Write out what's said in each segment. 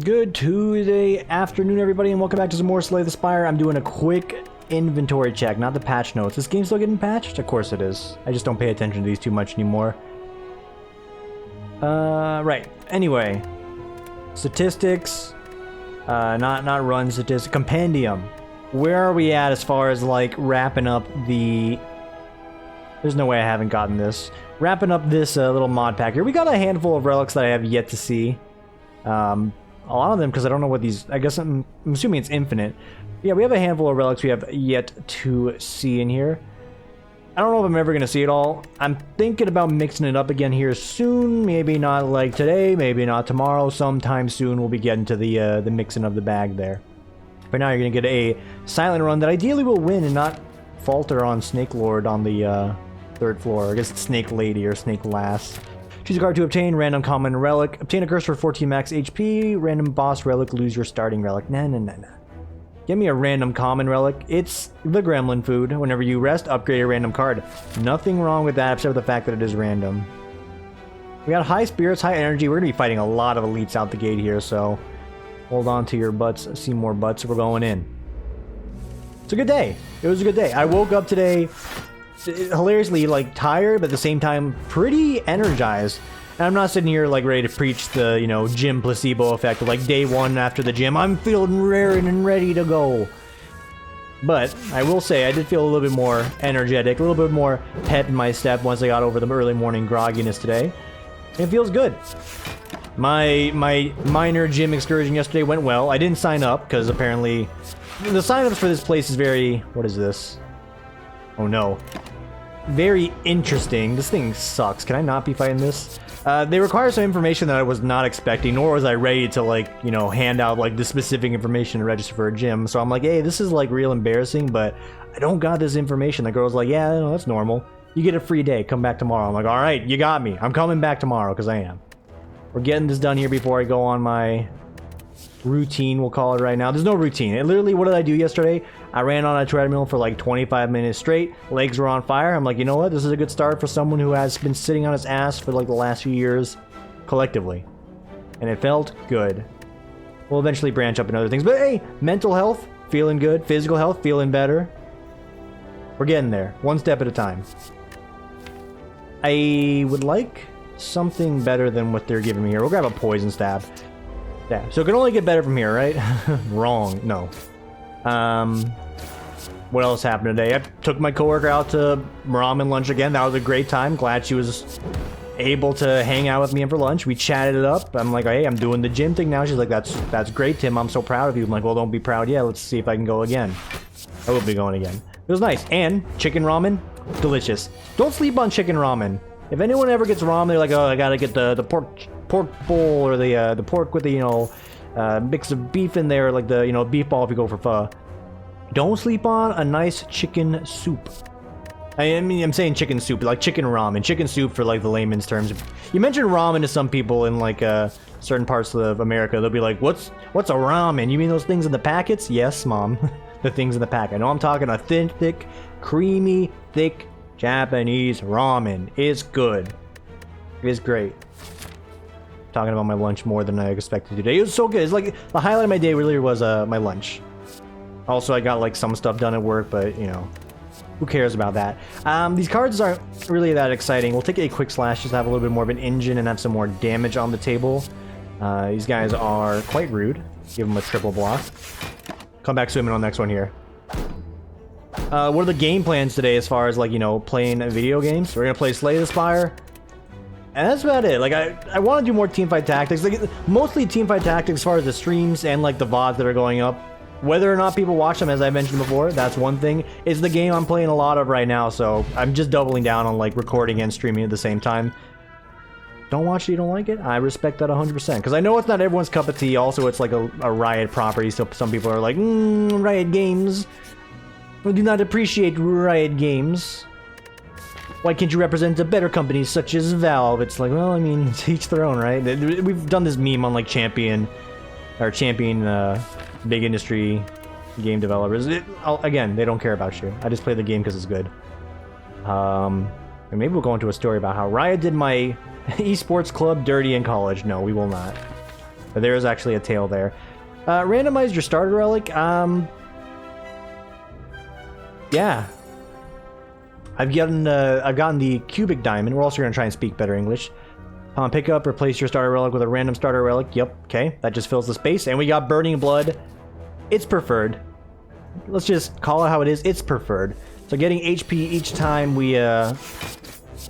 Good Tuesday afternoon, everybody, and welcome back to some more Slay the Spire. I'm doing a quick inventory check, not the patch notes. This game's still getting patched? Of course it is. I just don't pay attention to these too much anymore. Right. Anyway. Statistics. Not run statistics. Compendium. Where are we at as far as, like, wrapping up the... There's no way I haven't gotten this. Wrapping up this little mod pack here. We got a handful of relics that I have yet to see. A lot of them, because I don't know what these... I guess I'm assuming it's infinite. Yeah, we have a handful of relics we have yet to see in here. I don't know if I'm ever going to see it all. I'm thinking about mixing it up again here soon. Maybe not like today, maybe not tomorrow. Sometime soon we'll be getting to the mixing of the bag there. Right now you're going to get a silent run that ideally will win and not falter on Snake Lord on the third floor. I guess it's Snake Lady or Snake Lass. Choose a card to obtain random common relic. Obtain a curse for 14 max HP. Random boss relic. Lose your starting relic. Nah. Give me a random common relic. It's the gremlin food. Whenever you rest, upgrade a random card. Nothing wrong with that except for the fact that it is random. We got high spirits, high energy. We're going to be fighting a lot of elites out the gate here, so hold on to your butts. See more butts. We're going in. It's a good day. It was a good day. I woke up today hilariously, like, tired, but at the same time pretty energized. And I'm not sitting here like ready to preach the, you know, gym placebo effect of like day one after the gym. I'm feeling raring and ready to go. But I will say I did feel a little bit more energetic, a little bit more pep in my step once I got over the early morning grogginess today. It feels good. My minor gym excursion yesterday went well. I didn't sign up because apparently the sign-ups for this place is very... What is this? Oh no. Very interesting. This thing sucks. Can I not be fighting this? They require some information that I was not expecting, nor was I ready to, like, you know, hand out, like, the specific information to register for a gym. So I'm like, hey, this is, like, real embarrassing, but I don't got this information. The girl's like, yeah, no, that's normal. You get a free day. Come back tomorrow. I'm like, all right, you got me. I'm coming back tomorrow, because I am. We're getting this done here before I go on my routine, we'll call it right now. There's no routine. It literally, what did I do yesterday? I ran on a treadmill for like 25 minutes straight. Legs were on fire. I'm like, you know what? This is a good start for someone who has been sitting on his ass for like the last few years collectively. And it felt good. We'll eventually branch up in other things. But hey, mental health, feeling good. Physical health, feeling better. We're getting there. One step at a time. I would like something better than what they're giving me here. We'll grab a poison stab. Yeah, so it can only get better from here, right? Wrong. No. What else happened today? I took my coworker out to ramen lunch again. That was a great time. Glad she was able to hang out with me for lunch. We chatted it up. I'm like, hey, I'm doing the gym thing now. She's like, that's great, Tim. I'm so proud of you. I'm like, well, don't be proud yet. Let's see if I can go again. I will be going again. It was nice. And chicken ramen, delicious. Don't sleep on chicken ramen. If anyone ever gets ramen, they're like, oh, I gotta get the pork bowl or the pork with the, you know, mix of beef in there, like the, you know, beef ball if you go for pho. Don't sleep on a nice chicken soup. I mean, I'm saying chicken soup, like chicken ramen. Chicken soup for like the layman's terms. You mention ramen to some people in like certain parts of America, they'll be like, what's a ramen? You mean those things in the packets? Yes, mom. The things in the pack. I know I'm talking a thin, thick, creamy, thick Japanese ramen. It's good. It is great. Talking about my lunch more than I expected today. It was so good. It's like the highlight of my day really was my lunch. Also, I got like some stuff done at work, but you know, who cares about that? These cards aren't really that exciting. We'll take a quick slash just to have a little bit more of an engine and have some more damage on the table. These guys are quite rude. Give them a triple block. Come back swimming on the next one here. What are the game plans today as far as like, you know, playing video games? We're gonna play Slay the Spire. And that's about it. Like, I want to do more teamfight tactics. Like, mostly teamfight tactics as far as the streams and, like, the VODs that are going up. Whether or not people watch them, as I mentioned before, that's one thing. It's the game I'm playing a lot of right now, so I'm just doubling down on, like, recording and streaming at the same time. Don't watch it, you don't like it? I respect that 100%. Because I know it's not everyone's cup of tea. Also, it's, like, a Riot property, so some people are like, Riot Games. We do not appreciate Riot Games. Why can't you represent a better company such as Valve? It's like, well, I mean, to each their own, right? We've done this meme on like Champion big industry game developers. Again, they don't care about you. I just play the game because it's good. And maybe we'll go into a story about how Riot did my esports club dirty in college. No, we will not. But there is actually a tail there. Randomize your starter relic. Yeah. I've gotten the cubic diamond. We're also going to try and speak better English. Pick up, replace your starter relic with a random starter relic. Yep, okay. That just fills the space. And we got burning blood. It's preferred. Let's just call it how it is. It's preferred. So getting HP each time we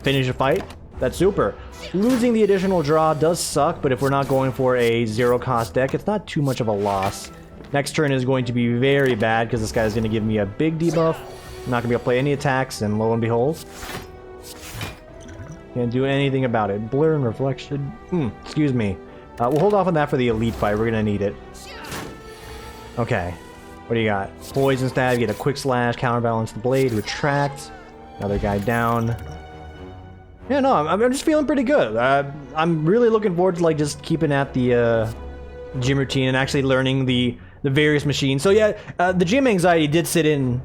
finish a fight. That's super. Losing the additional draw does suck, but if we're not going for a zero-cost deck, it's not too much of a loss. Next turn is going to be very bad because this guy's going to give me a big debuff. I'm not going to be able to play any attacks, and lo and behold, can't do anything about it. Blur and reflection. Excuse me. We'll hold off on that for the elite fight. We're going to need it. Okay. What do you got? Poison stab, get a quick slash, counterbalance the blade, retract. Another guy down. Yeah, no, I'm just feeling pretty good. I'm really looking forward to like just keeping at the gym routine and actually learning the various machines. So yeah, the gym anxiety did set in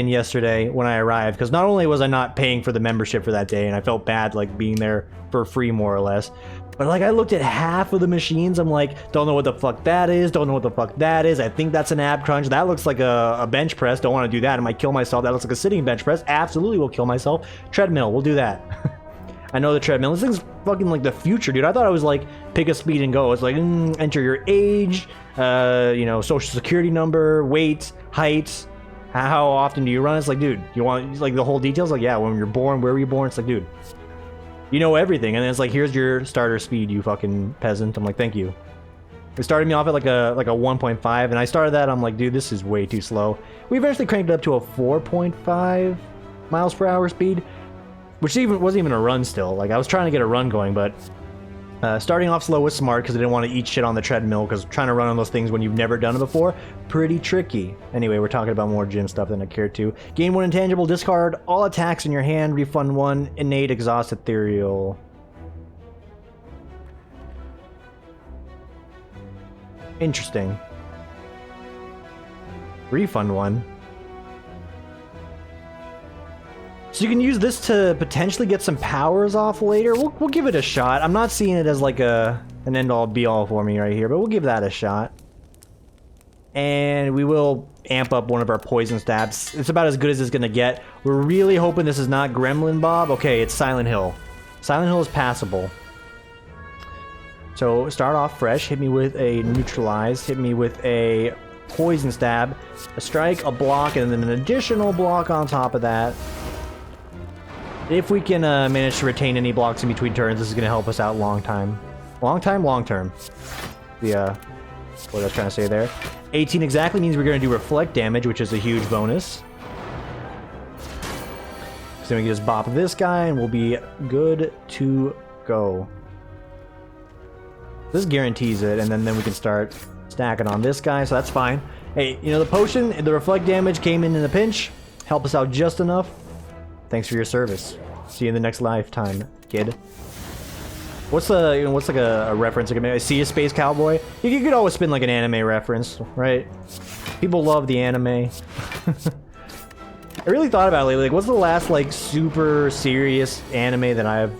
yesterday when I arrived, because not only was I not paying for the membership for that day and I felt bad like being there for free more or less, but like I looked at half of the machines, I'm like, don't know what the fuck that is, don't know what the fuck that is, I think that's an ab crunch, that looks like a bench press, don't want to do that, I might kill myself, that looks like a sitting bench press, absolutely will kill myself, treadmill, we'll do that. I know the treadmill, this thing's fucking like the future, dude. I thought it was like pick a speed and go. It's like enter your age, you know, social security number, weight, height, how often do you run? It's like, dude, you want like the whole details? Like, yeah, when you're born, where were you born? It's like, dude, you know everything. And then it's like, here's your starter speed, you fucking peasant. I'm like, thank you. It started me off at like a 1.5, and I started that. I'm like, dude, this is way too slow. We eventually cranked it up to a 4.5 miles per hour speed, which wasn't even a run still. Like, I was trying to get a run going, but starting off slow was smart because I didn't want to eat shit on the treadmill, because trying to run on those things when you've never done it before, pretty tricky. Anyway, we're talking about more gym stuff than I care to. Gain 1 intangible, discard all attacks in your hand, refund 1 innate exhaust ethereal. Interesting. Refund 1. So you can use this to potentially get some powers off later. We'll give it a shot. I'm not seeing it as like an end-all be-all for me right here, but we'll give that a shot. And we will amp up one of our poison stabs. It's about as good as it's gonna get. We're really hoping this is not Gremlin Bob. Okay, it's Silent Hill. Silent Hill is passable. So start off fresh. Hit me with a neutralize. Hit me with a poison stab. A strike, a block, and then an additional block on top of that. If we can manage to retain any blocks in between turns, this is going to help us out long time. Long time, long term. What I was trying to say there. 18 exactly means we're going to do reflect damage, which is a huge bonus. So then we can just bop this guy and we'll be good to go. This guarantees it, and then we can start stacking on this guy, so that's fine. Hey, you know, the potion, the reflect damage came in a pinch. Help us out just enough. Thanks for your service. See you in the next lifetime, kid. What's like a reference? Like I see a space cowboy. You could always spin like an anime reference, right? People love the anime. I really thought about it lately. Like, what's the last like super serious anime that I've...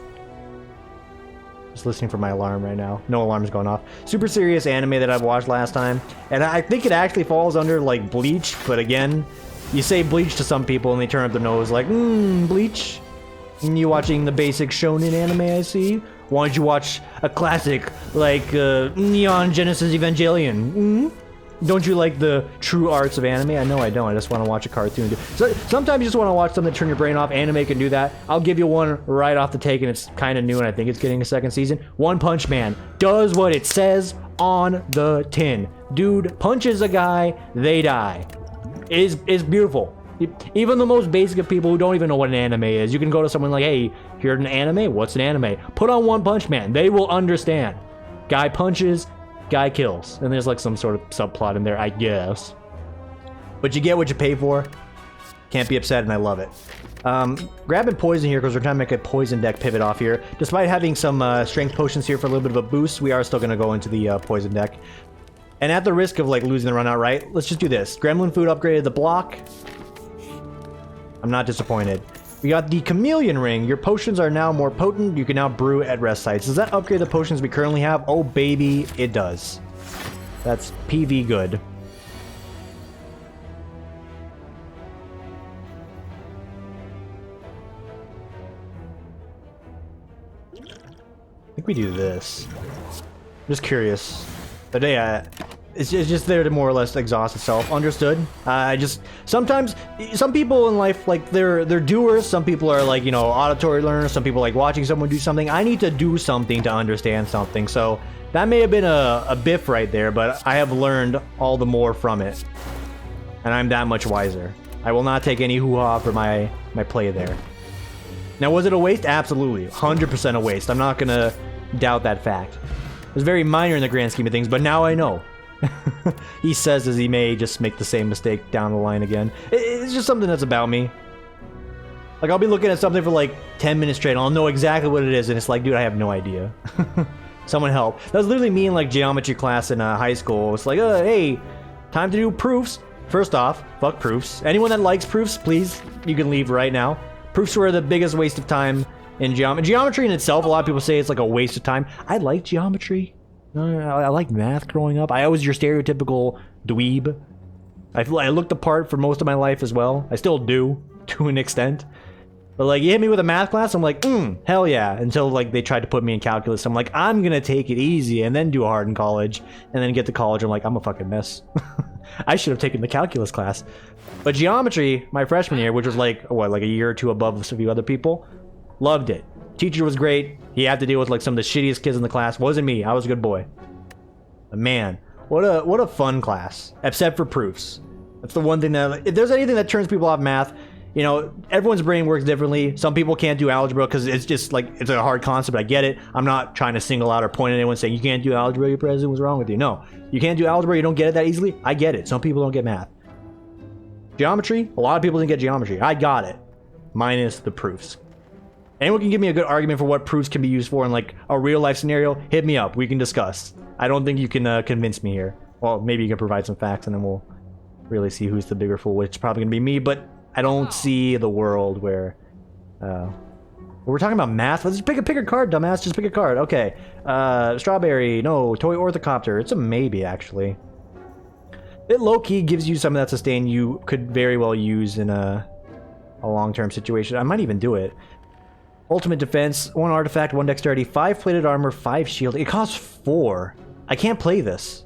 Just listening for my alarm right now. No alarm's going off. Super serious anime that I've watched last time, and I think it actually falls under like Bleach, but again, you say Bleach to some people and they turn up their nose like, Bleach? You watching the basic shonen anime, I see? Why don't you watch a classic like Neon Genesis Evangelion? Don't you like the true arts of anime? I know I don't. I just want to watch a cartoon. So sometimes you just want to watch something to turn your brain off. Anime can do that. I'll give you one right off the take, and it's kind of new, and I think it's getting a second season. One Punch Man does what it says on the tin. Dude punches a guy, they die. Is beautiful. Even the most basic of people who don't even know what an anime is, you can go to someone like, hey, here's an anime? What's an anime? Put on One Punch Man. They will understand. Guy punches, guy kills. And there's like some sort of subplot in there, I guess. But you get what you pay for. Can't be upset, and I love it. Grabbing poison here because we're trying to make a poison deck pivot off here. Despite having some strength potions here for a little bit of a boost, we are still going to go into the poison deck. And at the risk of like losing the run outright, let's just do this. Gremlin food upgraded the block. I'm not disappointed. We got the Chameleon Ring. Your potions are now more potent. You can now brew at rest sites. Does that upgrade the potions we currently have? Oh, baby, it does. That's PV good. I think we do this. I'm just curious. But yeah, it's just there to more or less exhaust itself. Understood. Sometimes some people in life, like they're doers. Some people are like, you know, auditory learners. Some people like watching someone do something. I need to do something to understand something. So that may have been a biff right there, but I have learned all the more from it, and I'm that much wiser. I will not take any hoo-ha for my play there. Now, was it a waste? Absolutely. 100% a waste. I'm not going to doubt that fact. It was very minor in the grand scheme of things, but now I know. He says as he may just make the same mistake down the line again. It's just something that's about me. Like, I'll be looking at something for like 10 minutes straight, and I'll know exactly what it is, and it's like, dude, I have no idea. Someone help. That was literally me in like geometry class in high school. It's like, hey, time to do proofs. First off, fuck proofs. Anyone that likes proofs, please, you can leave right now. Proofs were the biggest waste of time in geometry. Geometry in itself, a lot of people say it's like a waste of time. I like geometry. I like math growing up. I was your stereotypical dweeb. I looked the part for most of my life as well. I still do, to an extent. But like, you hit me with a math class, I'm like, hell yeah. Until like they tried to put me in calculus. I'm like, I'm gonna take it easy and then do hard in college. And then get to college, I'm like, I'm a fucking mess. I should have taken the calculus class. But geometry, my freshman year, which was like, what, like a year or two above a few other people, loved it. Teacher was great. He had to deal with like some of the shittiest kids in the class. Wasn't me. I was a good boy. But man, what a fun class. Except for proofs. That's the one thing that, if there's anything that turns people off math, you know, everyone's brain works differently. Some people can't do algebra because it's just like, it's a hard concept. I get it. I'm not trying to single out or point at anyone saying, you can't do algebra, your president, what's wrong with you? No. You can't do algebra, you don't get it that easily. I get it. Some people don't get math. Geometry, a lot of people didn't get geometry. I got it. Minus the proofs. Anyone can give me a good argument for what proofs can be used for in like a real life scenario, hit me up. We can discuss. I don't think you can convince me here. Well, maybe you can provide some facts and then we'll really see who's the bigger fool, which is probably going to be me, but I don't see the world where... we're talking about math. Let's just pick a card, dumbass. Just pick a card. Okay. Strawberry. No. Toy orthocopter. It's a maybe, actually. It low-key gives you some of that sustain you could very well use in a long-term situation. I might even do it. Ultimate defense. 1 artifact, 1 dexterity, 5 plated armor, 5 shield. It costs 4. I can't play this.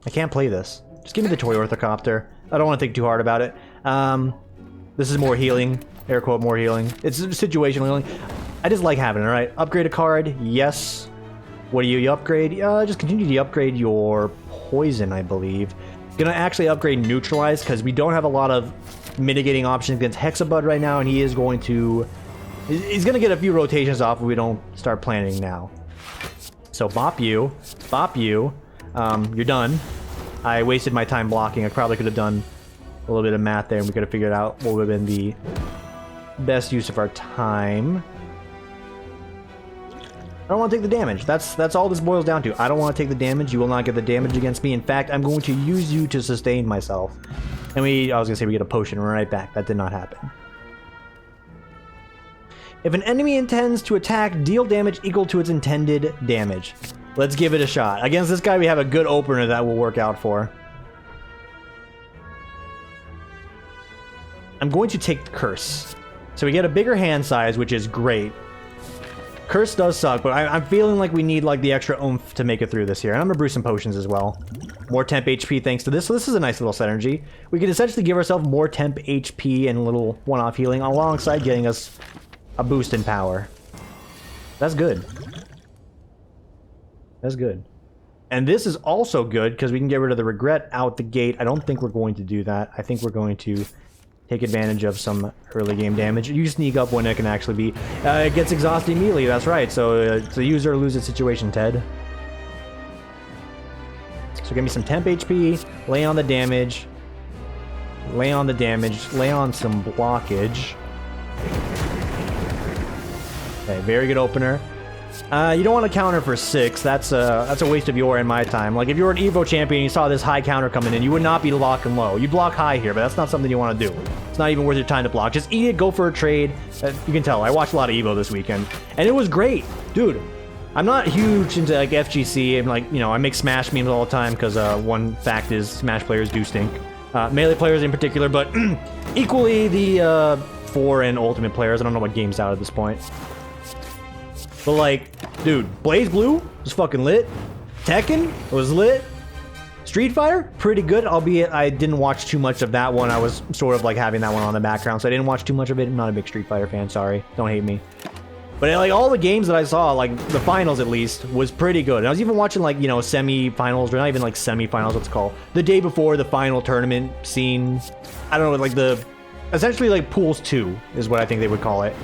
I can't play this. Just give me the toy orthocopter. I don't want to think too hard about it. This is more healing. Air quote, more healing. It's situational healing. I just like having it, alright? Upgrade a card. Yes. What do you upgrade? Just continue to upgrade your poison, I believe. Gonna actually upgrade neutralize because we don't have a lot of mitigating options against Hexabud right now, and he is going to... He's gonna get a few rotations off if we don't start planning now. So bop you. Bop you. You're done. I wasted my time blocking. I probably could have done a little bit of math there and we could have figured out what would have been the best use of our time. I don't want to take the damage. That's all this boils down to. I don't want to take the damage. You will not get the damage against me. In fact, I'm going to use you to sustain myself. And I was going to say we get a potion right back. That did not happen. If an enemy intends to attack, deal damage equal to its intended damage. Let's give it a shot. Against this guy, we have a good opener that will work out for. I'm going to take the Curse. So we get a bigger hand size, which is great. Curse does suck, but I'm feeling like we need like the extra oomph to make it through this here. And I'm gonna brew some potions as well. More temp HP thanks to this. So this is a nice little synergy. We can essentially give ourselves more temp HP and a little one-off healing alongside getting us a boost in power. That's good. That's good. And this is also good because we can get rid of the regret out the gate. I don't think we're going to do that. I think we're going to take advantage of some early game damage. You sneak up when it can actually be... it gets exhausted immediately, that's right. So it's a use or lose it situation, Ted. So give me some temp HP, lay on the damage, lay on the damage, lay on some blockage. Okay, very good opener. You don't want to counter for 6. That's a waste of your and my time. Like, if you were an Evo champion and you saw this high counter coming in, you would not be locking low. You'd block high here, but that's not something you want to do. It's not even worth your time to block. Just eat it, go for a trade. You can tell, I watched a lot of Evo this weekend, and it was great. Dude, I'm not huge into, like, FGC, and, like, you know, I make Smash memes all the time, because one fact is Smash players do stink. Melee players in particular, but equally the 4 and Ultimate players. I don't know what game's out at this point. But, like, dude, Blaze Blue was fucking lit. Tekken was lit. Street Fighter, pretty good, albeit I didn't watch too much of that one. I was sort of like having that one on the background, so I didn't watch too much of it. I'm not a big Street Fighter fan, sorry. Don't hate me. But, like, all the games that I saw, like, the finals at least, was pretty good. And I was even watching, like, you know, semi-finals, or not even, like, semi-finals, what's it called? The day before the final tournament scene. I don't know, like, essentially, like, Pools 2 is what I think they would call it.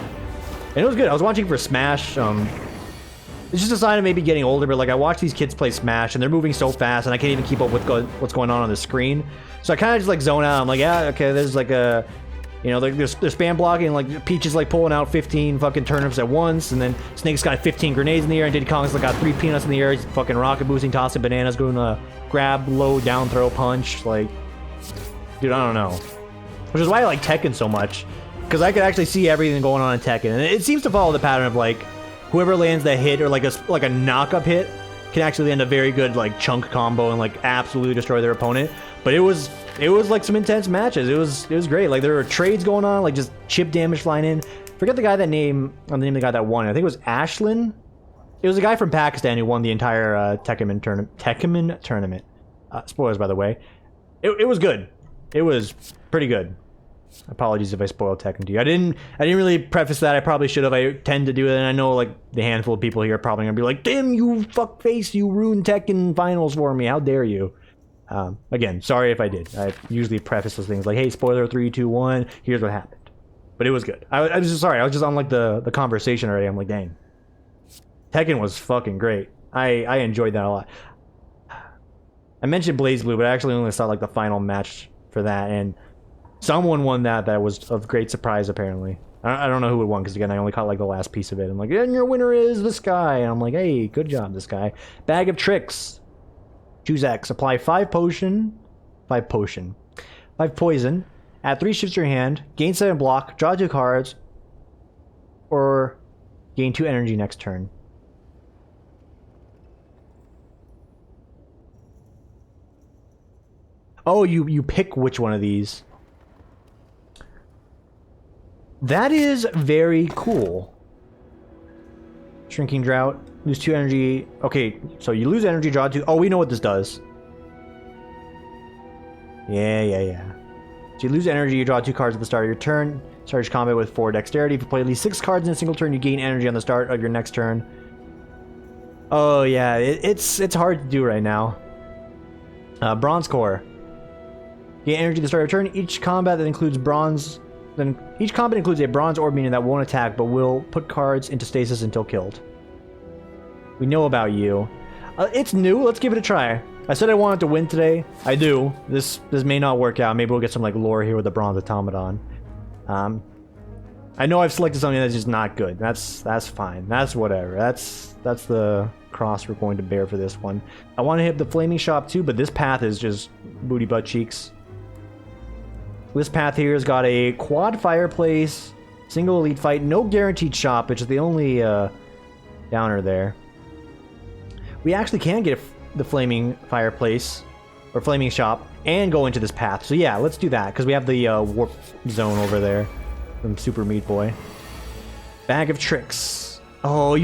And it was good. I was watching for Smash. It's just a sign of maybe getting older, but like I watch these kids play Smash and they're moving so fast and I can't even keep up with what's going on the screen. So I kind of just like zone out. I'm like, yeah, okay, there's like a, you know, they're spam blocking, like Peach is like pulling out 15 fucking turnips at once, and then Snake's got 15 grenades in the air, and Diddy Kong's like got 3 peanuts in the air. He's fucking rocket boosting, tossing bananas, going to grab, low, down throw, punch. Like, dude, I don't know. Which is why I like Tekken so much. Because I could actually see everything going on in Tekken, and it seems to follow the pattern of like whoever lands that hit or like a knock-up hit can actually land a very good like chunk combo and like absolutely destroy their opponent. But it was like some intense matches. It was great. Like there were trades going on, like just chip damage flying in. Forget the guy that name of the guy that won. I think it was Ashlyn. It was a guy from Pakistan who won the entire Tekken tournament. Spoilers, by the way. It was good. It was pretty good. Apologies if I spoiled Tekken to you. I didn't really preface that. I probably should have. I tend to do it, and I know like the handful of people here are probably gonna be like, "Damn, you fuckface! You ruined Tekken finals for me. How dare you?" Again, sorry if I did. I usually preface those things like, "Hey, spoiler 3, 2, 1. Here's what happened." But it was good. I was just sorry. I was just on like the conversation already. I'm like, dang, Tekken was fucking great. I enjoyed that a lot. I mentioned Blaze Blue, but I actually only saw like the final match for that, and someone won that was of great surprise, apparently. I don't know who it won, because again, I only caught like the last piece of it. I'm like, and your winner is this guy. And I'm like, hey, good job, this guy. Bag of Tricks. Choose X. Apply 5 poison. Add 3 shifts to your hand. Gain 7 block. Draw 2 cards. Or gain 2 energy next turn. Oh, you pick which one of these. That is very cool. Shrinking Drought. Lose 2 energy. Okay, so you lose energy, draw 2. Oh, we know what this does. Yeah. So you lose energy, you draw 2 cards at the start of your turn. Start your combat with 4 dexterity. If you play at least 6 cards in a single turn, you gain energy on the start of your next turn. Oh, yeah. It's hard to do right now. Bronze Core. Gain energy at the start of your turn. Each combat that includes bronze... Then each combat includes a bronze orb minion that won't attack, but will put cards into stasis until killed. We know about you. It's new. Let's give it a try. I said I wanted to win today. I do. This may not work out. Maybe we'll get some like lore here with the bronze automaton. I know I've selected something that's just not good. That's fine. That's whatever. That's the cross we're going to bear for this one. I want to hit the flaming shop too, but this path is just booty butt cheeks. This path here has got a quad fireplace, single elite fight, no guaranteed shop, which is the only downer there. We actually can get the flaming fireplace, or flaming shop, and go into this path. So yeah, let's do that, because we have the warp zone over there from Super Meat Boy. Bag of Tricks. Oh,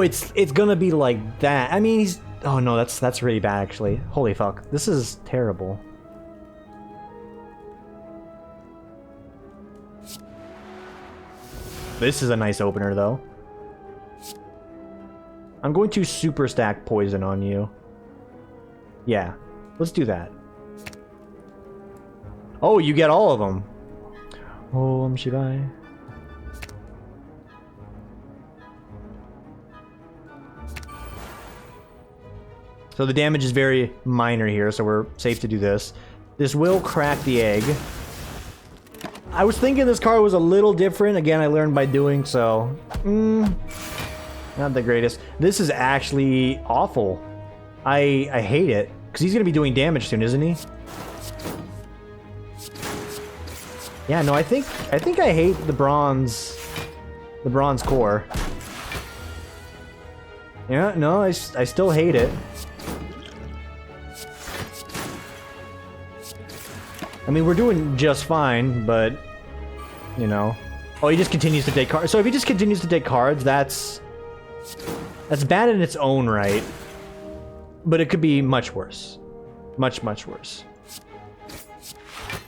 it's gonna be like that. I mean, oh no, that's really bad, actually. Holy fuck, this is terrible. This is a nice opener, though. I'm going to super stack poison on you. Yeah, let's do that. Oh, you get all of them. Om Shivaya. So the damage is very minor here, so we're safe to do this. This will crack the egg. I was thinking this card was a little different. Again, I learned by doing, so... Not the greatest. This is actually awful. I hate it. Because he's going to be doing damage soon, isn't he? Yeah, no, I think I hate the bronze core. Yeah, no, I still hate it. I mean, we're doing just fine, but, you know. Oh, he just continues to take cards. So if he just continues to take cards, that's bad in its own right. But it could be much worse. Much, much worse.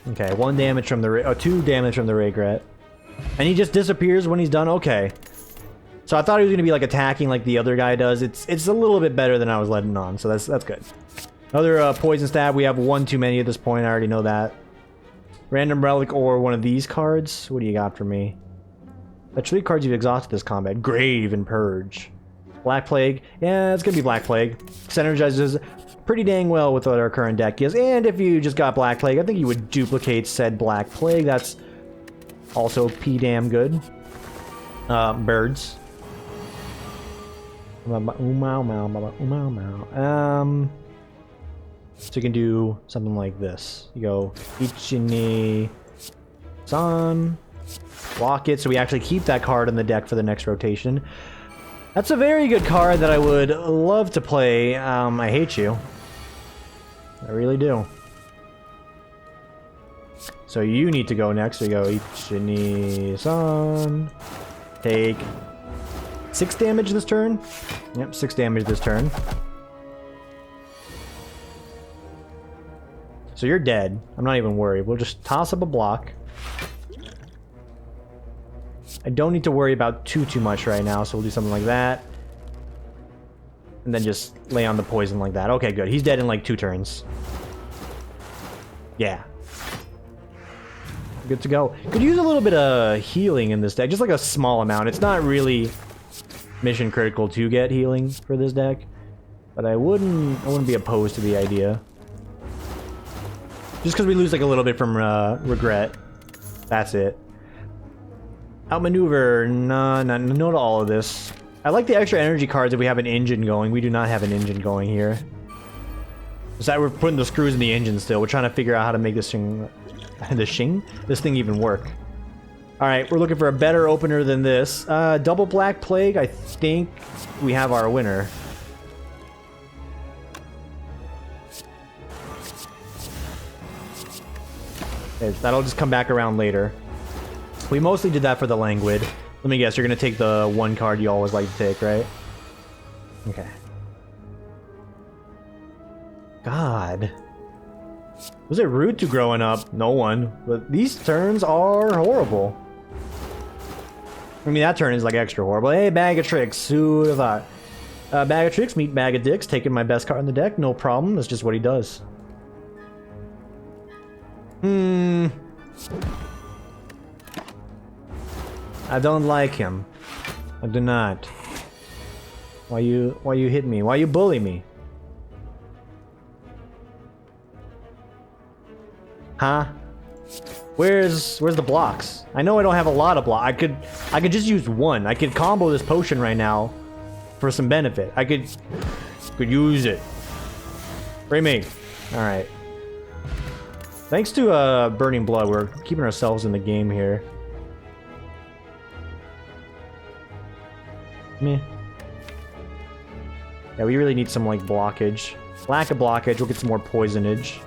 Okay, 1 damage from the... 2 damage from the regret. And he just disappears when he's done? Okay. So I thought he was going to be, like, attacking like the other guy does. It's a little bit better than I was letting on, so that's good. Another poison stab. We have 1 too many at this point. I already know that. Random relic or one of these cards. What do you got for me? That's 3 cards you've exhausted this combat. Grave and Purge. Black Plague. Yeah, it's going to be Black Plague. Synergizes pretty dang well with what our current deck is. And if you just got Black Plague, I think you would duplicate said Black Plague. That's also p-damn good. Birds. So you can do something like this. You go Ichini San, block it, so we actually keep that card in the deck for the next rotation. That's a very good card that I would love to play. I hate you. I really do. So you need to go next. We go Ichini San. Take 6 damage this turn. Yep, 6 damage this turn. So you're dead. I'm not even worried. We'll just toss up a block. I don't need to worry about too much right now, so we'll do something like that. And then just lay on the poison like that. Okay, good. He's dead in like 2 turns. Yeah. Good to go. Could use a little bit of healing in this deck. Just like a small amount. It's not really mission critical to get healing for this deck. But I wouldn't be opposed to the idea. Just because we lose like a little bit from regret. That's it. Outmaneuver. No to all of this. I like the extra energy cards if we have an engine going. We do not have an engine going here. So we're putting the screws in the engine still. We're trying to figure out how to make this thing... this thing even work. Alright, we're looking for a better opener than this. Double Black Plague. I think we have our winner. That'll just come back around later. We mostly did that for the Languid. Let me guess, you're gonna take the 1 card you always like to take, right? Okay. God. Was it rude to growing up? No one. But these turns are horrible. I mean, that turn is like extra horrible. Hey, bag of tricks. Who would have thought? Bag of tricks, meet bag of dicks. Taking my best card in the deck. No problem. That's just what he does. I don't like him. I do not. Why you hit me? Why you bully me? Huh? Where's the blocks? I know I don't have a lot of blocks. I could just use 1. I could combo this potion right now for some benefit. I could use it. Free me. All right. Thanks to Burning Blood, we're keeping ourselves in the game here. Meh. Yeah, we really need some like blockage. Lack of blockage, we'll get some more poisonage.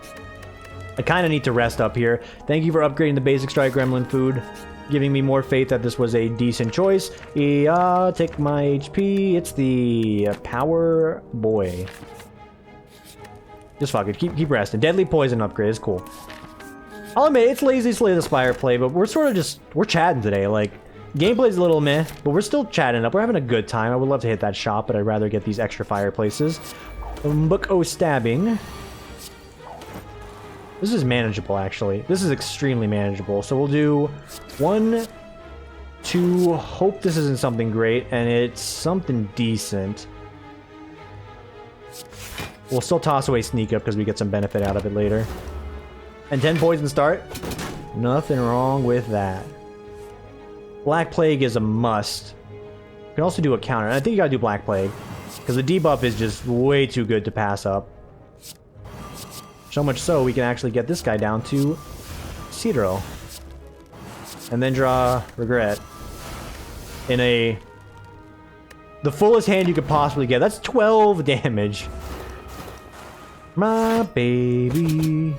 I kind of need to rest up here. Thank you for upgrading the basic strike gremlin food, giving me more faith that this was a decent choice. Take my HP. It's the Power Boy. Just fuck it. Keep resting. Deadly poison upgrade is cool. I'll admit, it's lazy Slay the Spire play, but we're sort of just... We're chatting today. Like, gameplay's a little meh, but we're still chatting up. We're having a good time. I would love to hit that shop, but I'd rather get these extra fireplaces. Book O Stabbing. This is manageable, actually. This is extremely manageable. So we'll do 1, 2... Hope this isn't something great, and it's something decent. We'll still toss away Sneak Up because we get some benefit out of it later. And 10 poison start. Nothing wrong with that. Black Plague is a must. can also do a counter. And I think you gotta do Black Plague. Because the debuff is just way too good to pass up. So much so, we can actually get this guy down to Cedro. And then draw Regret. In a... the fullest hand you could possibly get. That's 12 damage. My baby.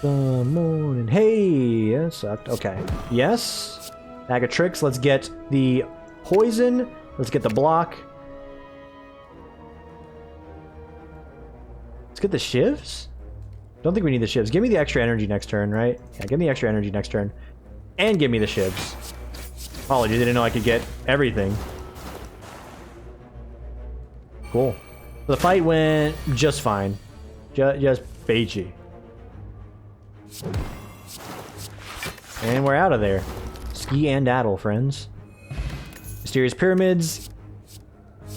The morning. Hey! That sucked. Okay. Yes. Bag of tricks. Let's get the poison. Let's get the block. Let's get the shivs? Don't think we need the shivs. Give me the extra energy next turn, right? Yeah, give me the extra energy next turn. And give me the shivs. Apologies, I didn't know I could get everything. Cool. The fight went just fine. Just beachy. And we're out of there. Ski and daddle, friends. Mysterious Pyramids.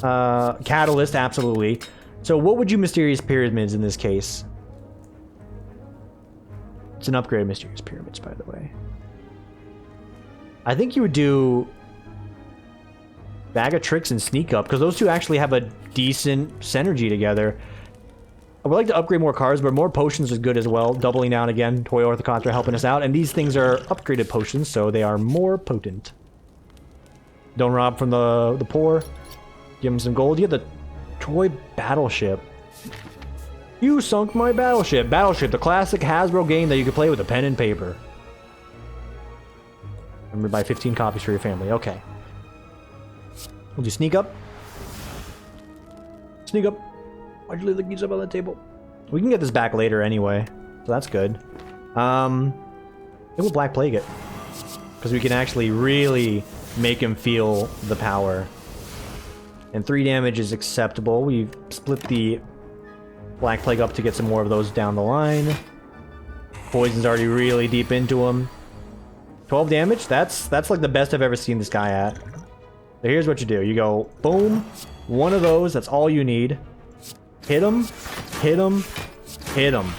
Catalyst, absolutely. So what would you Mysterious Pyramids in this case? It's an upgrade of Mysterious Pyramids, by the way. I think you would do Bag of Tricks and Sneak Up, because those two actually have a decent synergy together. I would like to upgrade more cards, but more potions is good as well. Doubling down again. Toy Orthocontra helping us out, and these things are upgraded potions, so they are more potent. Don't rob from the poor. Give them some gold. You get the Toy Battleship. You sunk my battleship. Battleship, the classic Hasbro game that you could play with a pen and paper. Remember, buy 15 copies for your family. Okay. We'll do Sneak Up. Sneak Up. Why'd you leave the keys up on the table? We can get this back later anyway, so that's good. It will Black Plague it. Because we can actually really make him feel the power. And 3 damage is acceptable. We've split the Black Plague up to get some more of those down the line. Poison's already really deep into him. 12 damage? That's like the best I've ever seen this guy at. So here's what you do. You go, boom, one of those, that's all you need. Hit him, hit him, hit him.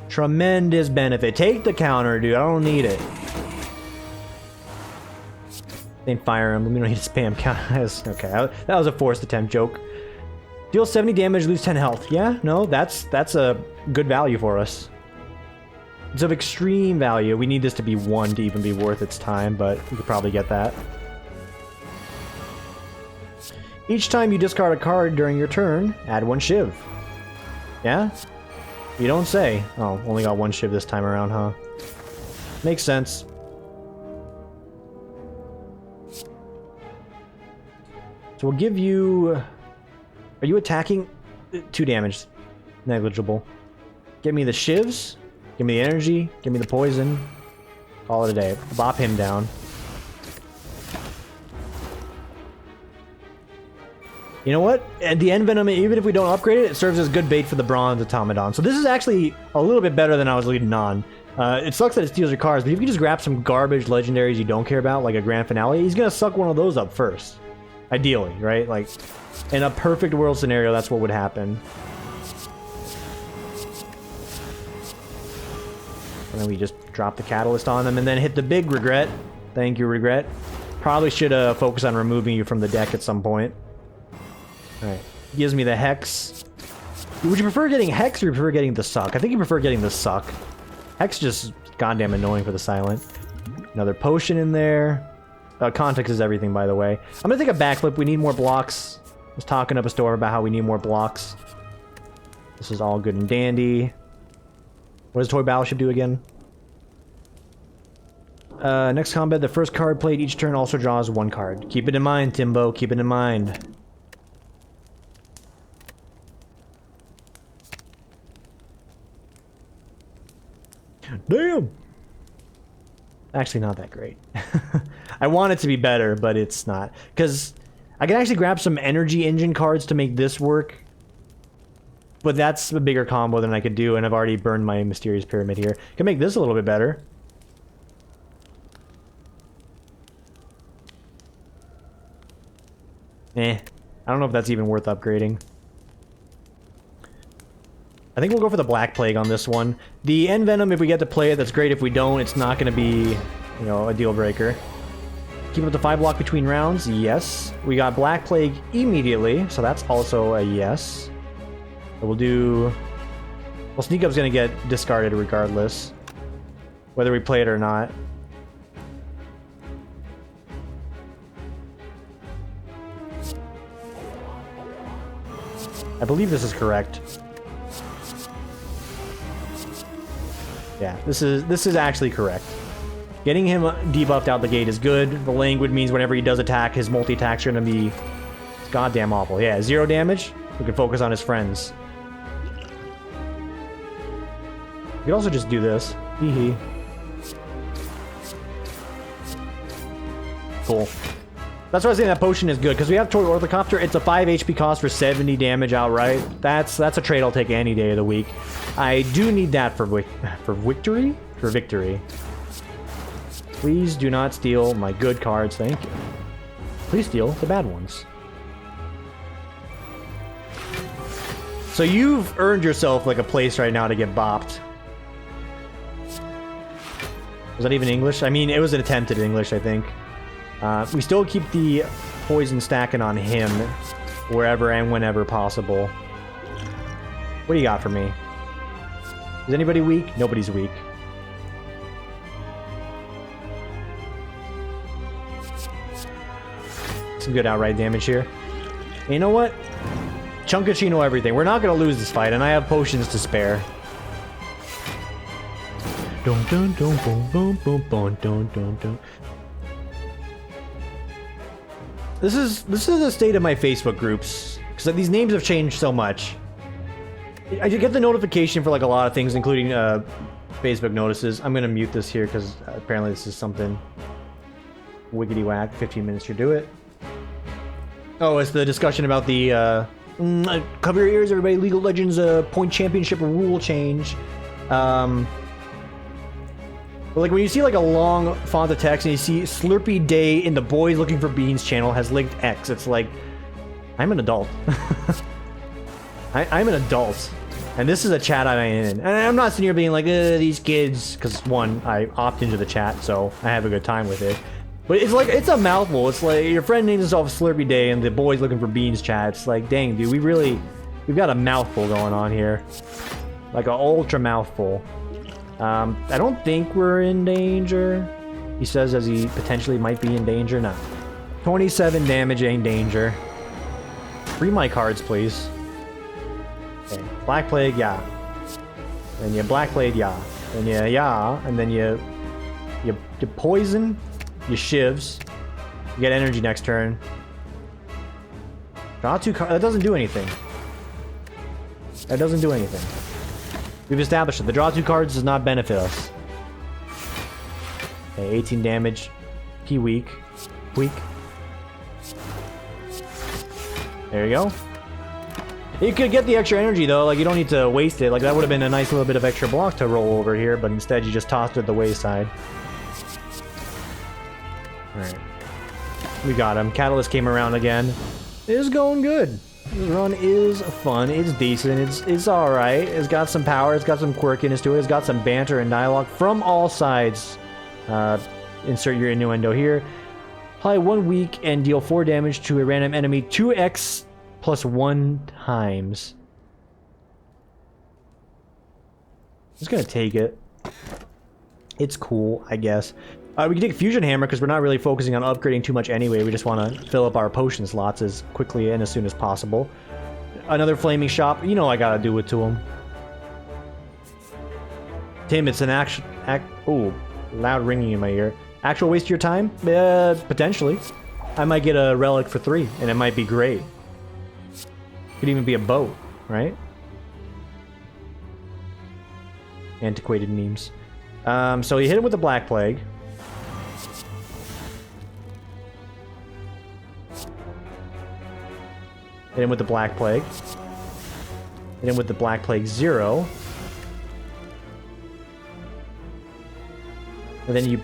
Tremendous benefit. Take the counter, dude. I don't need it. Then fire him. We don't need to spam counters. Okay, that was a forced attempt joke. Deal 70 damage, lose 10 health. Yeah, no, that's a good value for us. It's of extreme value. We need this to be 1 to even be worth its time, but we could probably get that. Each time you discard a card during your turn, add 1 shiv. Yeah? You don't say. Oh, only got 1 shiv this time around, huh? Makes sense. So we'll give you... Are you attacking? 2 damage. Negligible. Give me the shivs. Give me the energy. Give me the poison. Call it a day. Bop him down. You know what? At the end Venom, even if we don't upgrade it, it serves as good bait for the Bronze Automaton. So this is actually a little bit better than I was leading on. It sucks that it steals your cards, but if you can just grab some garbage legendaries you don't care about, like a Grand Finale, he's gonna suck one of those up first. Ideally, right? Like, in a perfect world scenario, that's what would happen. And then we just drop the Catalyst on them and then hit the big Regret. Thank you, Regret. Probably should focus on removing you from the deck at some point. Alright. Gives me the Hex. Would you prefer getting Hex or you prefer getting the Suck? I think you prefer getting the Suck. Hex just goddamn annoying for the Silent. Another potion in there. Context is everything, by the way. I'm gonna take a backflip. We need more blocks. I was talking up a storm about how we need more blocks. This is all good and dandy. What does Toy Battleship do again? Next combat, the first card played each turn also draws 1 card. Keep it in mind, Timbo. Keep it in mind. Damn! Actually, not that great. I want it to be better, but it's not. Because I can actually grab some energy engine cards to make this work. But that's a bigger combo than I could do, and I've already burned my Mysterious Pyramid here. Can make this a little bit better. I don't know if that's even worth upgrading. I think we'll go for the Black Plague on this one. The End Venom, if we get to play it, that's great. If we don't, it's not going to be, you know, a deal breaker. Keep up the 5 block between rounds. Yes. We got Black Plague immediately, so that's also a yes. We'll do... Well, Sneak Up's gonna get discarded regardless, whether we play it or not. I believe this is correct. Yeah, this is actually correct. Getting him debuffed out the gate is good. The languid means whenever he does attack, his multi-attacks are gonna be goddamn awful. Yeah, 0 damage. We can focus on his friends. We could also just do this. Hee hee. Cool. That's why I was saying that potion is good, because we have Toy Orthocopter. It's a 5 HP cost for 70 damage outright. That's a trade I'll take any day of the week. I do need that for victory? For victory. Please do not steal my good cards, thank you. Please steal the bad ones. So you've earned yourself like a place right now to get bopped. Was that even English? I mean, it was an attempt at English, I think. We still keep the poison stacking on him wherever and whenever possible. What do you got for me? Is anybody weak? Nobody's weak. Some good outright damage here. And you know what? Chunkachino everything. We're not going to lose this fight, and I have potions to spare. Dun dun dun boom boom boom boom dun dun dun. This is the state of my Facebook groups, because these names have changed so much. I get the notification for like a lot of things, including Facebook notices. I'm gonna mute this here because apparently this is something wiggity whack. 15 minutes to do it. Oh, it's the discussion about the cover your ears, everybody. League of Legends point championship rule change. But like when you see like a long font of text and you see Slurpee Day in the Boys Looking for Beans channel has linked X, it's like, I'm an adult. I'm an adult. And this is a chat I'm in. And I'm not sitting here being like, these kids, because one, I opt into the chat, so I have a good time with it. But it's like, it's a mouthful. It's like, your friend names himself Slurpee Day and the Boys Looking for Beans chat. It's like, dang, dude, we've got a mouthful going on here. Like an ultra mouthful. I don't think we're in danger. He says as he potentially might be in danger. No. 27 damage ain't danger. Free my cards, please. Okay. Black Plague, yeah. Then you Black Plague, yeah. Then you, yeah. And then you poison. You shivs. You get energy next turn. Draw 2 cards. That doesn't do anything. That doesn't do anything. We've established it. The draw 2 cards does not benefit us. Okay, 18 damage. He weak. Weak. There you go. You could get the extra energy though, like you don't need to waste it. Like that would have been a nice little bit of extra block to roll over here, but instead you just tossed it at the wayside. Alright. We got him. Catalyst came around again. It is going good. This run is fun. It's decent. It's alright. It's got some power. It's got some quirkiness to it. It's got some banter and dialogue from all sides. Insert your innuendo here. Apply 1 weak and deal 4 damage to a random enemy 2x plus 1 times. I'm just gonna take it. It's cool, I guess. We can take Fusion Hammer because we're not really focusing on upgrading too much anyway. We just want to fill up our potion slots as quickly and as soon as possible. Another Flaming Shop. You know I gotta do it to him. Tim, it's an ooh, loud ringing in my ear. Actual waste of your time? Potentially. I might get a relic for 3, and it might be great. Could even be a boat, right? Antiquated memes. So you hit him with the Black Plague. Hit him with the Black Plague. Hit him with the Black Plague 0. And then you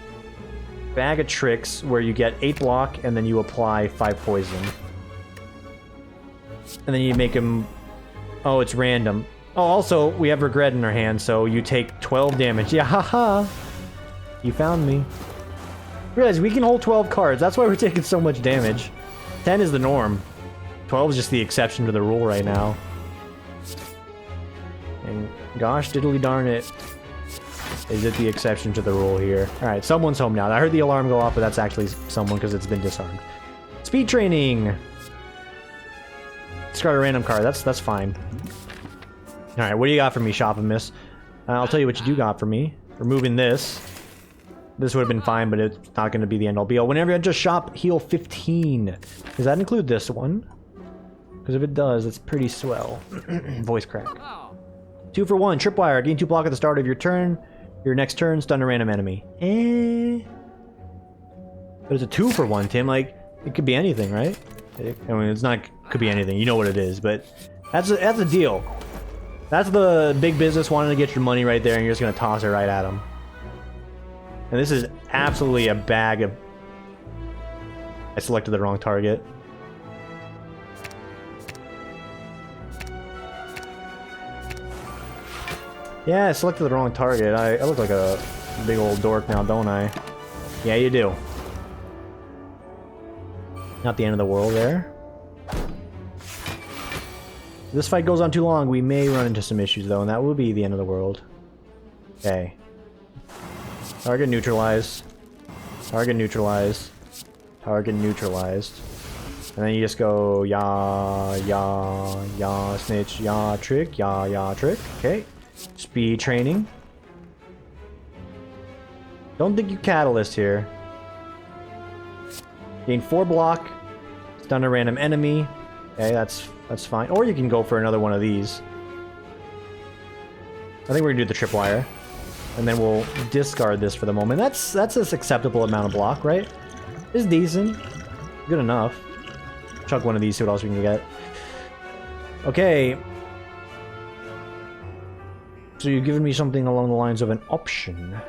bag of tricks where you get 8 block and then you apply 5 poison. And then you make him... Oh, it's random. Oh, also, we have Regret in our hand, so you take 12 damage. Yeah, haha! You found me. Realize we can hold 12 cards. That's why we're taking so much damage. 10 is the norm. 12 is just the exception to the rule right now. And gosh diddly darn it, is it the exception to the rule here. Alright, someone's home now. I heard the alarm go off, but that's actually someone because it's been disarmed. Speed training! Discard a random card. That's fine. Alright, what do you got for me, Shopamus? I'll tell you what you do got for me. Removing this. This would have been fine, but it's not going to be the end-all be-all. Whenever I just shop, heal 15. Does that include this one? Because if it does, it's pretty swell. Voice crack. 2 for 1. Tripwire. Gain 2 block at the start of your turn. Your next turn, stun a random enemy. But it's a 2 for 1, Tim. Like, it could be anything, right? I mean, it's not... Could be anything. You know what it is, but... That's a deal. That's the big business wanting to get your money right there, and you're just going to toss it right at them. And this is absolutely a bag of... I selected the wrong target. Yeah, I selected the wrong target. I look like a big old dork now, don't I? Yeah, you do. Not the end of the world there. If this fight goes on too long, we may run into some issues, though, and that will be the end of the world. Okay. Target neutralized. Target neutralized. Target neutralized. And then you just go, ya, snitch, ya, trick, ya, trick. Okay. Speed training. Don't think you catalyst here. Gain 4 block. Stun a random enemy. Okay, that's fine. Or you can go for another one of these. I think we're gonna do the tripwire. And then we'll discard this for the moment. That's an acceptable amount of block, right? It's decent. Good enough. Chuck one of these, see what else we can get. Okay. So you've given me something along the lines of an option.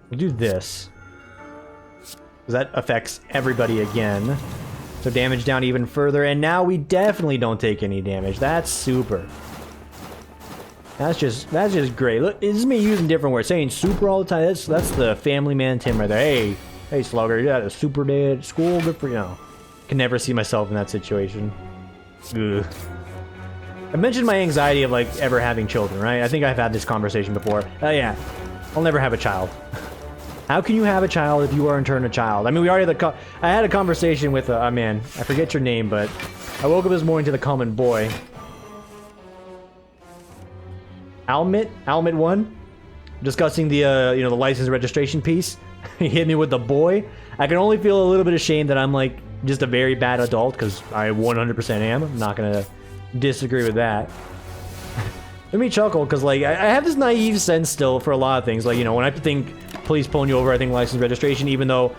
We'll do this. Because that affects everybody again. So damage down even further, and now we definitely don't take any damage. That's super. That's just great. Look, this is me using different words. Saying super all the time. That's the family man Tim right there. Hey Slugger, you had a super day at school. Good for you. No, can never see myself in that situation. Ugh. I mentioned my anxiety of like ever having children, right? I think I've had this conversation before. Yeah, I'll never have a child. How can you have a child if you are in turn a child? I mean, we already had I had a conversation with a man. I forget your name, but I woke up this morning to the common boy. Almit 1, discussing the you know, the license registration piece. He hit me with the boy. I can only feel a little bit of shame that I'm like just a very bad adult, because I 100% am. I'm not gonna disagree with that. Let me chuckle, because like I have this naive sense still for a lot of things. Like, you know, when I think police pulling you over, I think license registration, even though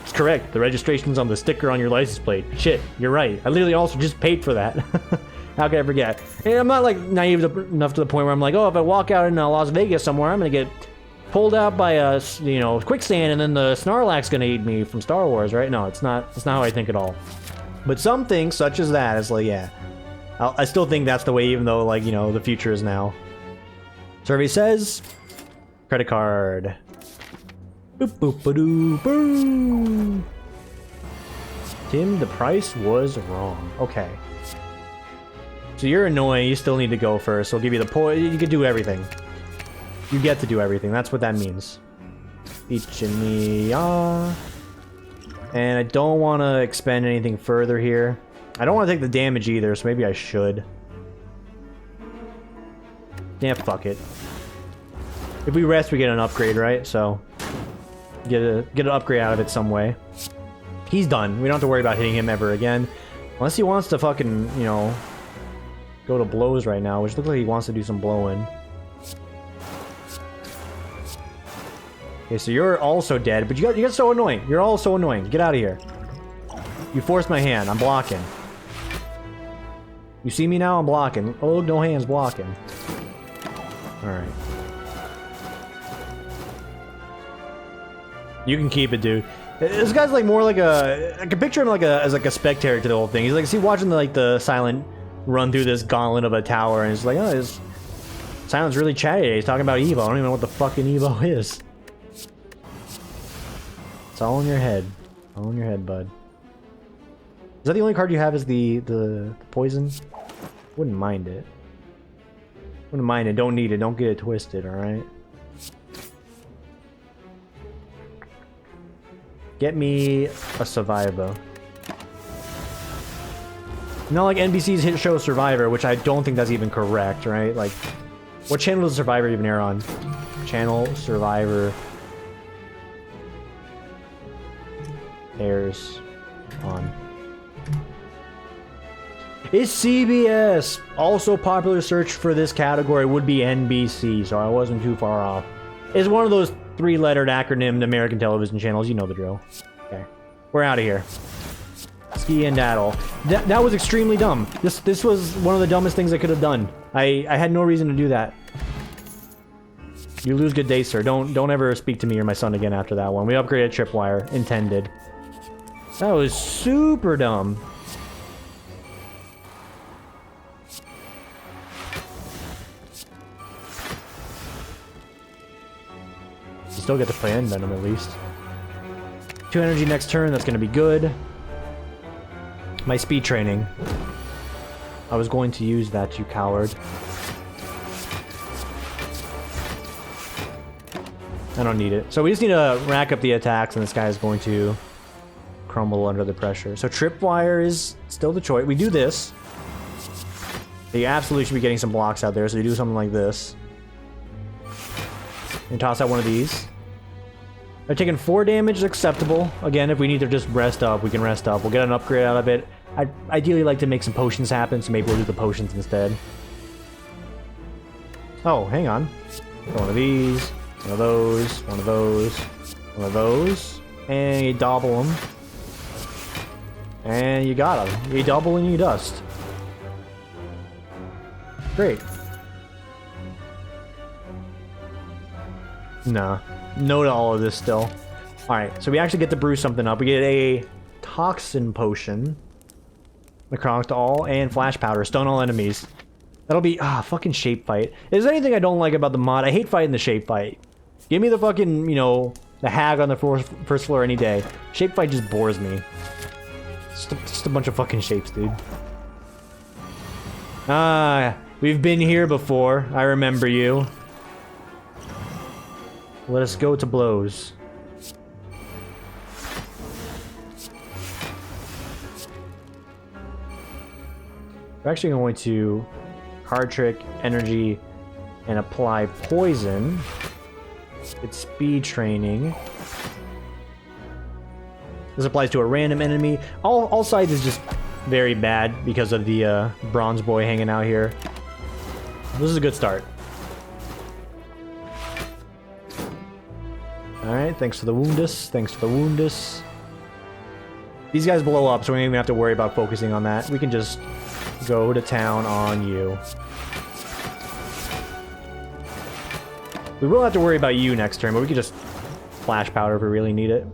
it's correct. The registration's on the sticker on your license plate. Shit, you're right. I literally also just paid for that. How can I forget? And I'm not like naive enough to the point where I'm like, oh, if I walk out in Las Vegas somewhere, I'm gonna get pulled out by a, you know, quicksand, and then the Snarlack's gonna eat me from Star Wars, right? No, it's not. It's not how I think at all. But some things, such as that, is like, yeah, I still think that's the way, even though, like, you know, the future is now. Survey says, credit card. Boop boop ba doo boo. Tim, the price was wrong. Okay. So you're annoying. You still need to go first. So I'll give you the point. You can do everything. You get to do everything. That's what that means. Ichimiya. And I don't want to expend anything further here. I don't want to take the damage either, so maybe I should. Yeah, fuck it. If we rest, we get an upgrade, right? So get an upgrade out of it some way. He's done. We don't have to worry about hitting him ever again. Unless he wants to fucking, you know, go to blows right now, which looks like he wants to do some blowing. Okay, so you're also dead, but you got so annoying. You're all so annoying. Get out of here. You forced my hand. I'm blocking. You see me now? I'm blocking. Oh, no hands blocking. Alright. You can keep it, dude. This guy's like more like a... I can picture him like as like a spectator to the whole thing. He's like, see, watching the, like, the silent run through this gauntlet of a tower, and he's like, oh, it's Silent's really chatty today. He's talking about Evo. I don't even know what the fucking Evo is. It's all in your head. All in your head, bud. Is that the only card you have is the poison? Wouldn't mind it. Wouldn't mind it. Don't need it. Don't get it twisted, alright? Get me a Survivor. Not like NBC's hit show Survivor, which I don't think that's even correct, right? Like, what channel does Survivor even air on? Channel Survivor airs on. It's CBS! Also popular search for this category would be NBC, so I wasn't too far off. It's one of those three-lettered acronymed American television channels, you know the drill. Okay. We're out of here. Ski and daddle. That was extremely dumb. This was one of the dumbest things I could have done. I had no reason to do that. You lose good day, sir. Don't ever speak to me or my son again after that one. We upgraded tripwire. Intended. That was super dumb. You still get to play End Venom at least. 2 energy next turn. That's going to be good. My speed training. I was going to use that, you coward. I don't need it. So we just need to rack up the attacks, and this guy is going to crumble under the pressure. So tripwire is still the choice. We do this. You absolutely should be getting some blocks out there, so you do something like this. And toss out one of these. They're taking 4 damage, acceptable. Again, if we need to just rest up, we can rest up. We'll get an upgrade out of it. I'd ideally like to make some potions happen, so maybe we'll do the potions instead. Oh, hang on. One of these, one of those, one of those, one of those. And you double them. And you got them. You double and you dust. Great. Nah. No to all of this still. Alright, so we actually get to brew something up. We get a toxin potion. Necrotic to all, and flash powder. Stun all enemies. That'll be, fucking shape fight. Is there anything I don't like about the mod? I hate fighting the shape fight. Give me the fucking, you know, the hag on the first floor any day. Shape fight just bores me. Just a bunch of fucking shapes, dude. We've been here before. I remember you. Let us go to blows. We're actually going to card trick, energy, and apply poison. It's speed training. This applies to a random enemy. All sides is just very bad because of the bronze boy hanging out here. This is a good start. Alright, thanks for the woundus. Thanks for the woundus. These guys blow up, so we don't even have to worry about focusing on that. We can just go to town on you. We will have to worry about you next turn, but we can just flash powder if we really need it.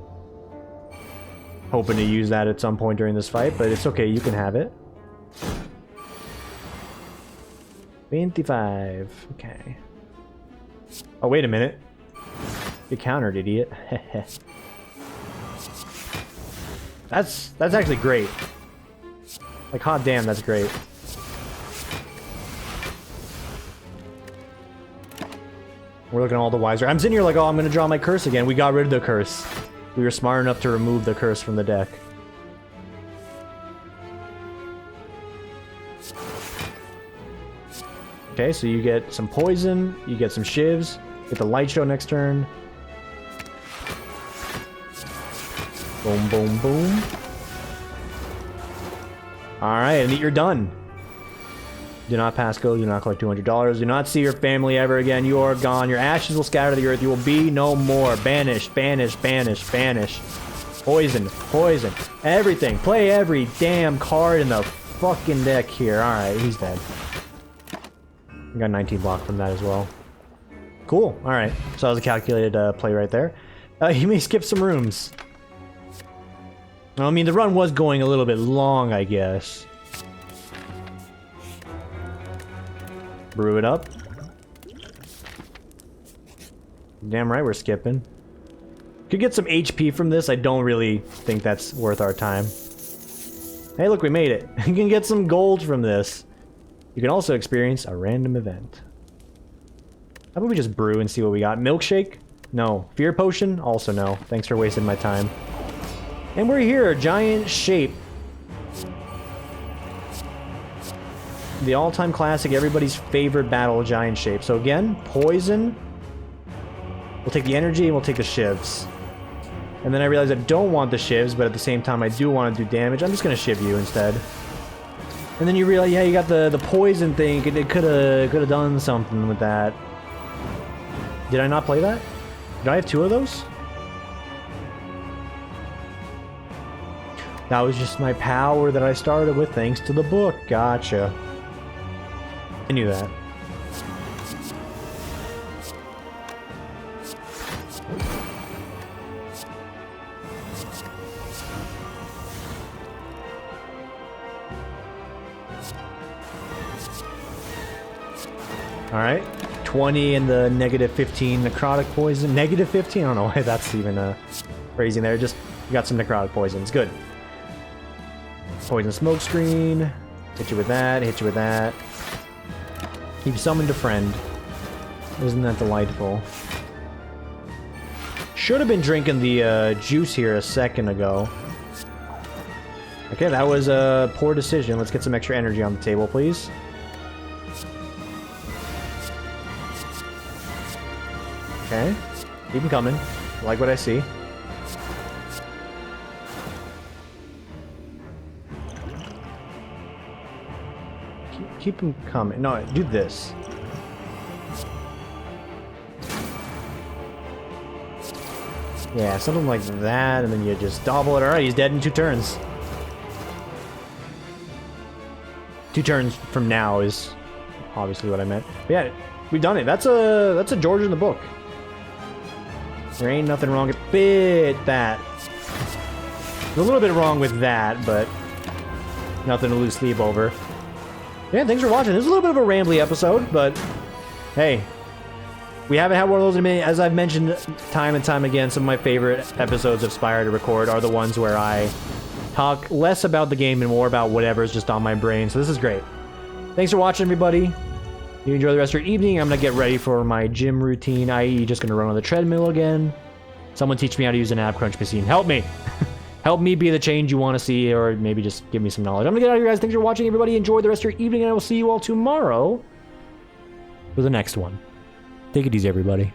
Hoping to use that at some point during this fight, but it's okay, you can have it. 25. Okay. Oh, wait a minute. You countered, idiot. That's actually great. Like, hot damn, that's great. We're looking all the wiser. I'm sitting here like, oh, I'm gonna draw my curse again. We got rid of the curse. We were smart enough to remove the curse from the deck. Okay, so you get some poison, you get some shivs, get the light show next turn. Boom, boom, boom. Alright, and you're done. Do not pass go, do not collect $200, do not see your family ever again, you are gone, your ashes will scatter the earth, you will be no more. Banished, banished, banished, banished. Poison, poison, everything. Play every damn card in the fucking deck here. Alright, he's dead. I got 19 block from that as well. Cool, alright. So that was a calculated play right there. You may skip some rooms. I mean, the run was going a little bit long, I guess. Brew it up. Damn right we're skipping. Could get some HP from this. I don't really think that's worth our time. Hey, look, we made it. You can get some gold from this. You can also experience a random event. How about we just brew and see what we got? Milkshake? No. Fear potion? Also no. Thanks for wasting my time. And we're here, giant shape. The all-time classic, everybody's favorite battle, giant shape. So again, poison. We'll take the energy and we'll take the shivs. And then I realized I don't want the shivs, but at the same time I do want to do damage. I'm just going to shiv you instead. And then you realize, yeah, you got the poison thing. It could have done something with that. Did I not play that? Did I have 2 of those? That was just my power that I started with thanks to the book. Gotcha. I knew that. Alright. 20 and the negative 15 necrotic poison. Negative 15? I don't know why that's even crazy in there. Just you got some necrotic poisons. Good. Poison smoke screen. Hit you with that. Hit you with that. You've summoned a friend. Isn't that delightful? Should have been drinking the juice here a second ago. Okay, that was a poor decision. Let's get some extra energy on the table, please. Okay. Keep them coming. I like what I see. Keep them coming. No, do this. Yeah, something like that, and then you just double it. Alright, he's dead in 2 turns. 2 turns from now is obviously what I meant. But yeah, we've done it. That's a George in the book. There ain't nothing wrong with that. There's a little bit wrong with that, but nothing to lose sleep over. Yeah, thanks for watching. This is a little bit of a rambly episode, but hey, we haven't had one of those in a minute. As I've mentioned time and time again, some of my favorite episodes of Spire to record are the ones where I talk less about the game and more about whatever's just on my brain, so this is great. Thanks for watching, everybody. You enjoy the rest of your evening. I'm gonna get ready for my gym routine, i.e. just gonna run on the treadmill again. Someone teach me how to use an ab crunch machine. Help me! Help me be the change you want to see, or maybe just give me some knowledge. I'm gonna get out of here, guys. Thanks for watching, everybody. Enjoy the rest of your evening, and I will see you all tomorrow for the next one. Take it easy, everybody.